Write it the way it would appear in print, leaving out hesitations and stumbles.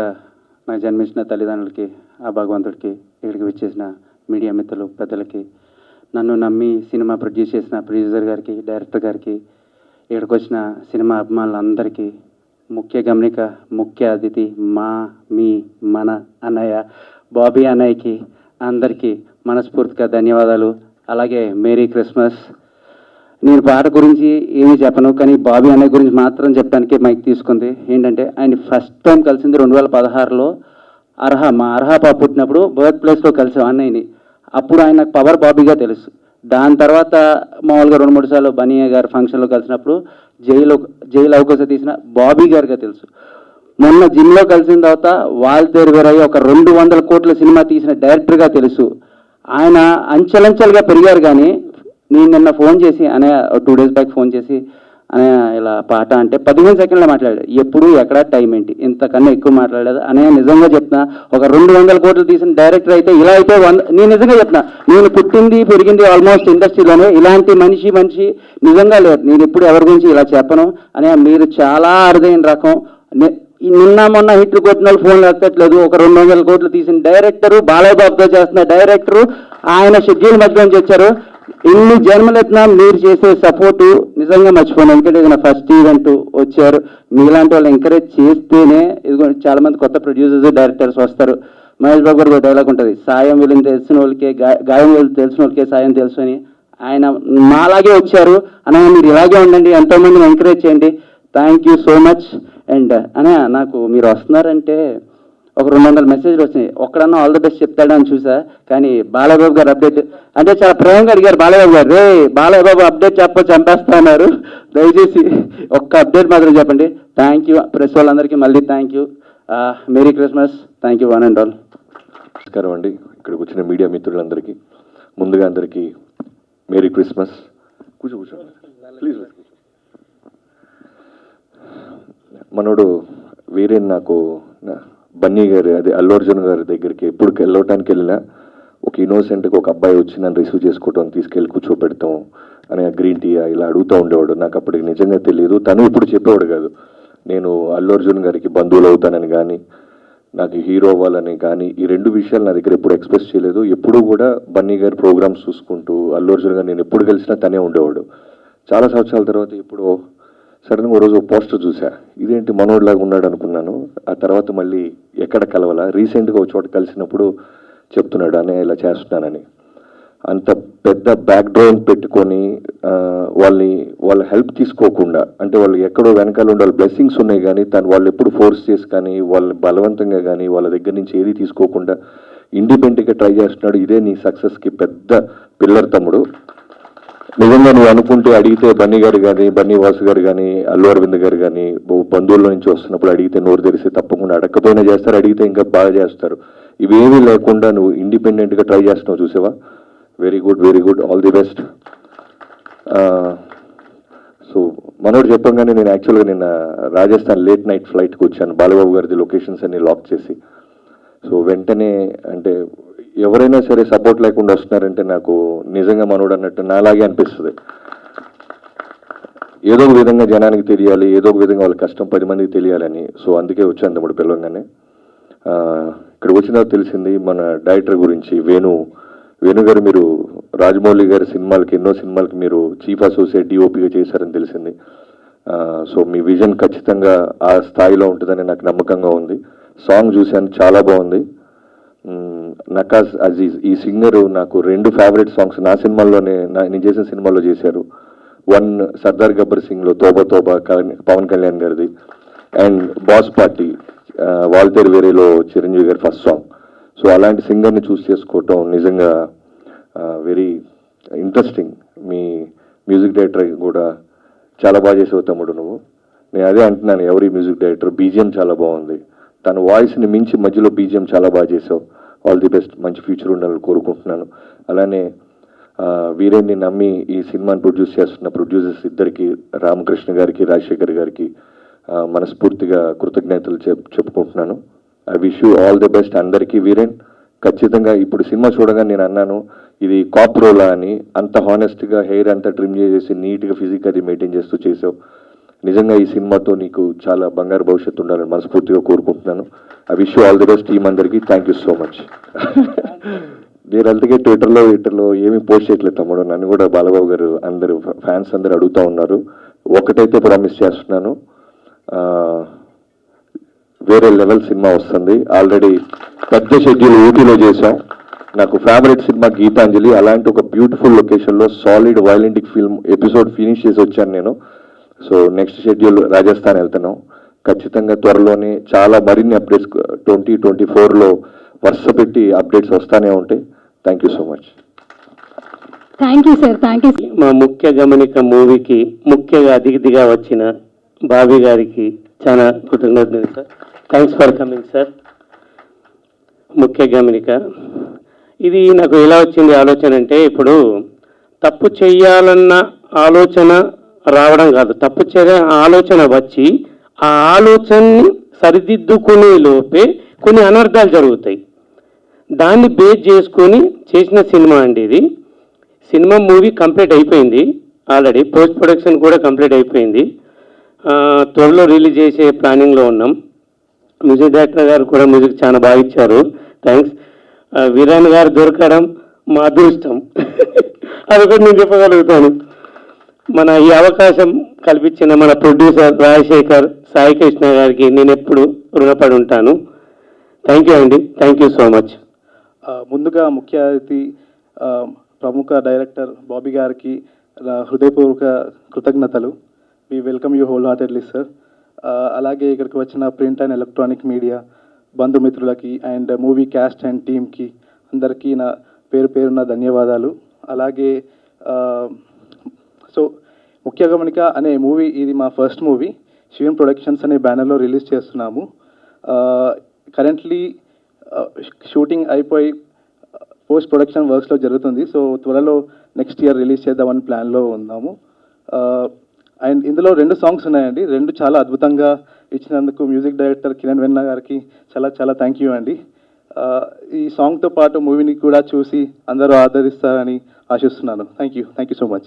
ముందుగా నాకు జన్మించిన తల్లిదండ్రులకి, ఆ భగవంతుడికి, ఇక్కడికి విచ్చేసిన మీడియా మిత్రులు, పెద్దలకి, నన్ను నమ్మి సినిమా ప్రొడ్యూస్ చేసిన ప్రొడ్యూసర్ గారికి, డైరెక్టర్ గారికి, ఇక్కడికి వచ్చిన సినిమా అభిమానులందరికీ, ముఖ్య గమనిక, ముఖ్య అతిథి మన అన్నయ్య బాబీ అన్నయ్యకి అందరికీ మనస్ఫూర్తిగా ధన్యవాదాలు. అలాగే మేరీ క్రిస్మస్. నేను పాట గురించి ఏమీ చెప్పను, కానీ బాబీ అన్నయ్య గురించి మాత్రం చెప్పడానికి మైక్ తీసుకుంది. ఏంటంటే ఆయన ఫస్ట్ టైం కలిసింది 2016లో మా అర్హా పాప పుట్టినప్పుడు బర్త్ ప్లేస్లో కలిసాం అన్నయ్యని. అప్పుడు ఆయన నాకు పవర్ బాబీగా తెలుసు. దాని తర్వాత మామూలుగా 2-3 సార్లు బనియా గారు ఫంక్షన్లో కలిసినప్పుడు జైలు అవకాశం తీసిన బాబీ గారిగా తెలుసు. మొన్న జిమ్లో కలిసిన తర్వాత వాళ్ళ వేరయ్యి ఒక 200 కోట్ల సినిమా తీసిన డైరెక్టర్గా తెలుసు. ఆయన అంచెలంచెలుగా పెరిగారు. కానీ నేను నిన్న ఫోన్ చేసి అనే 2 days బ్యాక్ ఫోన్ చేసి అనే ఇలా పాట అంటే 15 సెకండ్లో మాట్లాడాడు. ఎప్పుడు ఎక్కడ టైం ఏంటి, ఇంతకన్నా ఎక్కువ మాట్లాడలేదు అనే. నిజంగా చెప్తున్నా, ఒక 200 కోట్లు తీసిన డైరెక్టర్ అయితే ఇలా అయితే నేను నిజంగా చెప్తున్నా, నేను పుట్టింది పెరిగింది ఆల్మోస్ట్ ఇండస్ట్రీలోనే. ఇలాంటి మనిషి నిజంగా లేదు. నేను ఎప్పుడు ఎవరి గురించి ఇలా చెప్పను అనే. మీరు చాలా అరుదైన రకం. నిన్న మొన్న హిట్లు కొట్టిన వాళ్ళు ఫోన్లు ఎత్తట్లేదు. ఒక 200 కోట్లు తీసిన డైరెక్టరు, బాలయ్య బాబుతో చేస్తున్న డైరెక్టరు, ఆయన షెడ్యూల్ మధ్యలోంచి వచ్చారు. ఇన్ని జన్మలు ఎత్తినా మీరు చేసే సపోర్టు నిజంగా మర్చిపోను. ఎందుకంటే ఇది నా ఫస్ట్ ఈవెంట్ వచ్చారు. మీలాంటి వాళ్ళు ఎంకరేజ్ చేస్తేనే ఇదిగో చాలా మంది కొత్త ప్రొడ్యూసర్స్, డైరెక్టర్స్ వస్తారు. మహేష్ బాబు గారు డైలాగ్ ఉంటుంది, సాయం వీళ్ళని తెలిసిన వాళ్ళకే, గాయం వీళ్ళు తెలిసిన వాళ్ళకే సాయం తెలుసు అని. ఆయన మాలాగే వచ్చారు. అనే మీరు ఇలాగే ఉండండి, ఎంతోమందిని ఎంకరేజ్ చేయండి. Thank you so much. And అనే నాకు మీరు వస్తున్నారంటే ఒక 200 మెసేజ్లు వచ్చినాయి. ఒక్కడన్నా ఆల్ ది బెస్ట్ చెప్తాడని చూసా. కానీ బాలయ్యబాబు గారు అప్డేట్ అంటే చాలా ప్రేమగా అడిగారు. బాలయ్యబాబు గారు, రే బాలయ్యబాబు అప్డేట్ చంపేస్తా అన్నారు. దయచేసి ఒక్క అప్డేట్ మాత్రం చెప్పండి. Thank you. ప్రెస్ వాళ్ళందరికీ మళ్ళీ thank you. Merry Christmas. Thank you one and all. నమస్కారం అండి. ఇక్కడికి వచ్చిన మీడియా మిత్రులందరికీ ముందుగా అందరికీ మేరీ క్రిస్మస్. కూర్చో ప్లీజ్. మనోడు వేరే నాకు బన్నీ గారు, అదే అల్లు అర్జున్ గారి దగ్గరికి ఎప్పుడు వెళ్ళటానికి వెళ్ళినా ఒక ఇన్నోసెంట్గా ఒక అబ్బాయి వచ్చి నన్ను రిసీవ్ చేసుకోవటం, తీసుకెళ్ళి కూర్చోపెడతాం అని గ్రీన్ టీ ఇలా అడుగుతూ ఉండేవాడు. నాకు అప్పటికి నిజంగా తెలియదు. తను ఇప్పుడు చెప్పేవాడు కాదు. నేను అల్లు అర్జున్ గారికి బంధువులు అవుతానని కానీ, నాకు హీరో అవ్వాలని కానీ, ఈ 2 విషయాలు నా దగ్గర ఎప్పుడు ఎక్స్ప్రెస్ చేయలేదు. ఎప్పుడూ కూడా బన్నీ గారి ప్రోగ్రామ్స్ చూసుకుంటూ అల్లు అర్జున్ గారు నేను ఎప్పుడు కలిసినా తనే ఉండేవాడు. చాలా సంవత్సరాల తర్వాత ఇప్పుడు సడన్గా రోజు పోస్టర్ చూసా, ఇదేంటి మనోడ్లాగా ఉన్నాడు అనుకున్నాను. ఆ తర్వాత మళ్ళీ ఎక్కడ కలవాలా, రీసెంట్గా ఒక చోట కలిసినప్పుడు చెప్తున్నాడు అనే ఇలా చేస్తున్నానని. అంత పెద్ద బ్యాక్గ్రౌండ్ పెట్టుకొని వాళ్ళ హెల్ప్ తీసుకోకుండా, అంటే వాళ్ళు ఎక్కడో వెనకాల ఉండే వాళ్ళ బ్లెస్సింగ్స్ ఉన్నాయి కానీ వాళ్ళు ఎప్పుడు ఫోర్స్ చేసి కానీ, వాళ్ళు బలవంతంగా కానీ వాళ్ళ దగ్గర నుంచి ఏది తీసుకోకుండా ఇండిపెండెంట్గా ట్రై చేస్తున్నాడు. ఇదే నీ సక్సెస్కి పెద్ద పిల్లర్ తమ్ముడు. నిజంగా నువ్వు అనుకుంటే అడిగితే బన్నీ గారు కానీ, బన్నీ వాసు గారు కానీ, అల్లు అరవింద్ గారు కానీ బంధువుల నుంచి వస్తున్నప్పుడు అడిగితే నోరు తెరిస్తే తప్పకుండా అడగకపోయినా చేస్తారు, అడిగితే ఇంకా బాగా చేస్తారు. ఇవేమీ లేకుండా నువ్వు ఇండిపెండెంట్గా ట్రై చేస్తున్నావు చూసావా. Very good, very good, all the best. So మనోడు చెప్పంగానే నేను యాక్చువల్గా నిన్న రాజస్థాన్ లేట్ నైట్ ఫ్లైట్కి వచ్చాను. బాలబాబు గారిది లొకేషన్స్ అన్ని లాక్ చేసి. సో వెంటనే అంటే ఎవరైనా సరే సపోర్ట్ లేకుండా వస్తున్నారంటే నాకు నిజంగా మనోడు అన్నట్టు నాలాగే అనిపిస్తుంది. ఏదో ఒక విధంగా జనానికి తెలియాలి, ఏదో ఒక విధంగా వాళ్ళ కష్టం 10 మందికి తెలియాలని. సో అందుకే వచ్చాను తమ్ముడు పిలవగానే. ఇక్కడికి వచ్చినా తెలిసింది మన డైరెక్టర్ గురించి. వేణు గారు, మీరు రాజమౌళి గారి సినిమాలకి, ఎన్నో సినిమాలకి మీరు చీఫ్ అసోసియేట్ డిఓపిగా చేశారని తెలిసింది. సో మీ విజన్ ఖచ్చితంగా ఆ స్థాయిలో ఉంటుందని నాకు నమ్మకంగా ఉంది. సాంగ్ చూశాను, చాలా బాగుంది. నకాజ్ అజీజ్ ఈ సింగరు నాకు 2 ఫేవరెట్ సాంగ్స్ నా సినిమాల్లోనే, నేను చేసిన సినిమాల్లో చేశారు. 1 సర్దార్ గబ్బర్ సింగ్లో తోబా తోబా పవన్ కళ్యాణ్ గారిది, అండ్ బాస్ పార్టీ వాల్తేరు వేరేలో చిరంజీవి గారి ఫస్ట్ సాంగ్. సో అలాంటి సింగర్ని చూస్ చేసుకోవటం నిజంగా వెరీ ఇంట్రెస్టింగ్. మీ మ్యూజిక్ డైరెక్టర్ కూడా చాలా బాగా చేసావు తమ్ముడు నువ్వు. నేను అదే అంటున్నాను, ఎవరి మ్యూజిక్ డైరెక్టర్ బీజిఎం చాలా బాగుంది. తన వాయిస్ని మించి మధ్యలో బీజిఎం చాలా బాగా చేసావు. ఆల్ ది బెస్ట్, మంచి ఫ్యూచర్ ఉండాలని కోరుకుంటున్నాను. అలానే వీరేన్ని నమ్మి ఈ సినిమాని ప్రొడ్యూస్ చేస్తున్న ప్రొడ్యూసర్స్ ఇద్దరికి, రామకృష్ణ గారికి, రాజశేఖర్ గారికి మనస్ఫూర్తిగా కృతజ్ఞతలు చెప్పుకుంటున్నాను. I wish you all the best అందరికీ. వీరేన్ ఖచ్చితంగా ఇప్పుడు సినిమా చూడగా నేను అన్నాను ఇది కాప్రోలా అని. అంత హానెస్ట్గా హెయిర్ అంతా ట్రిమ్ చేసేసి నీట్గా ఫిజిక్ అది మెయింటైన్ చేస్తూ చేసావు. నిజంగా ఈ సినిమాతో నీకు చాలా బంగారు భవిష్యత్తు ఉండాలని మనస్ఫూర్తిగా కోరుకుంటున్నాను. I wish you all the best team అందరికీ. Thank you so much. నేను అందుకే ట్విట్టర్లో ఏమీ పోస్ట్ చేయట్లేదు తమ్ముడు. నన్ను కూడా బాలబాబు గారు అందరూ ఫ్యాన్స్ అందరూ అడుగుతూ ఉన్నారు. ఒకటైతే ప్రామిస్ చేస్తున్నాను, వేరే లెవెల్ సినిమా వస్తుంది. ఆల్రెడీ పెద్ద షెడ్యూల్ ఊటీలో చేశాం. నాకు ఫేవరెట్ సినిమా గీతాంజలి, అలాంటి ఒక బ్యూటిఫుల్ లొకేషన్లో సాలిడ్ వైలెంటిక్ ఫిల్మ్ ఎపిసోడ్ ఫినిష్ చేసి వచ్చాను నేను. సో నెక్స్ట్ షెడ్యూల్ రాజస్థాన్ వెళ్తున్నాం. ఖచ్చితంగా త్వరలోనే చాలా మరిన్ని అప్డేట్స్ 2024లో వరుస పెట్టి అప్డేట్స్ వస్తానే ఉంటాయి. Thank you so much. Thank you sir, thank you. మా ముఖ్య గమనిక మూవీకి ముఖ్యంగా అతిథిగా వచ్చిన బాబీ గారికి చాలా కృతజ్ఞతలు sir. Thanks for coming sir. ముఖ్య గమనిక ఇది నాకు ఎలా వచ్చింది ఆలోచన అంటే, ఇప్పుడు తప్పు చెయ్యాలన్న ఆలోచన రావడం కాదు, తప్పు చేయ ఆలోచన వచ్చి ఆ ఆలోచనని సరిదిద్దుకునే లోపే కొన్ని అనర్థాలు జరుగుతాయి. దాన్ని బేస్ చేసుకొని చేసిన సినిమా అండి ఇది. సినిమా మూవీ కంప్లీట్ అయిపోయింది, ఆల్రెడీ పోస్ట్ ప్రొడక్షన్ కూడా కంప్లీట్ అయిపోయింది. త్వరలో రిలీజ్ చేసే ప్లానింగ్లో ఉన్నాం. మ్యూజిక్ డైరెక్టర్ గారు కూడా మ్యూజిక్ చాలా బాగా ఇచ్చారు, థ్యాంక్స్. వీరాన్ గారు దొరకడం మా అదృష్టం అది కూడా నేను చెప్పగలుగుతాను. మన ఈ అవకాశం కల్పించిన మన ప్రొడ్యూసర్ రాజశేఖర్, సాయి కృష్ణ గారికి నేను ఎప్పుడు రుణపడి ఉంటాను. థ్యాంక్ యూ అండి, థ్యాంక్ యూ సో మచ్. ముందుగా ముఖ్య అతిథి ప్రముఖ డైరెక్టర్ బాబీ గారికి హృదయపూర్వక కృతజ్ఞతలు. We welcome you wholeheartedly sir. అలాగే ఇక్కడికి వచ్చిన ప్రింట్ అండ్ ఎలక్ట్రానిక్ మీడియా బంధుమిత్రులకి అండ్ మూవీ క్యాస్ట్ అండ్ టీమ్కి అందరికీ నా పేరున ధన్యవాదాలు. అలాగే సో ముఖ్య గమనిక అనే మూవీ ఇది మా ఫస్ట్ మూవీ. శివన్ ప్రొడక్షన్స్ అనే బ్యానర్లో రిలీజ్ చేస్తున్నాము. కరెంట్లీ షూటింగ్ అయిపోయి పోస్ట్ ప్రొడక్షన్ వర్క్స్లో జరుగుతుంది. సో త్వరలో నెక్స్ట్ ఇయర్ రిలీజ్ చేద్దామని ప్లాన్లో ఉన్నాము. అండ్ ఇందులో 2 సాంగ్స్ ఉన్నాయండి. 2 చాలా అద్భుతంగా ఇచ్చినందుకు మ్యూజిక్ డైరెక్టర్ కిరణ్ వెన్నా గారికి చాలా చాలా థ్యాంక్ యూ అండి. ఈ సాంగ్తో పాటు మూవీని కూడా చూసి అందరూ ఆదరిస్తారని ఆశిస్తున్నాను. Thank you so much.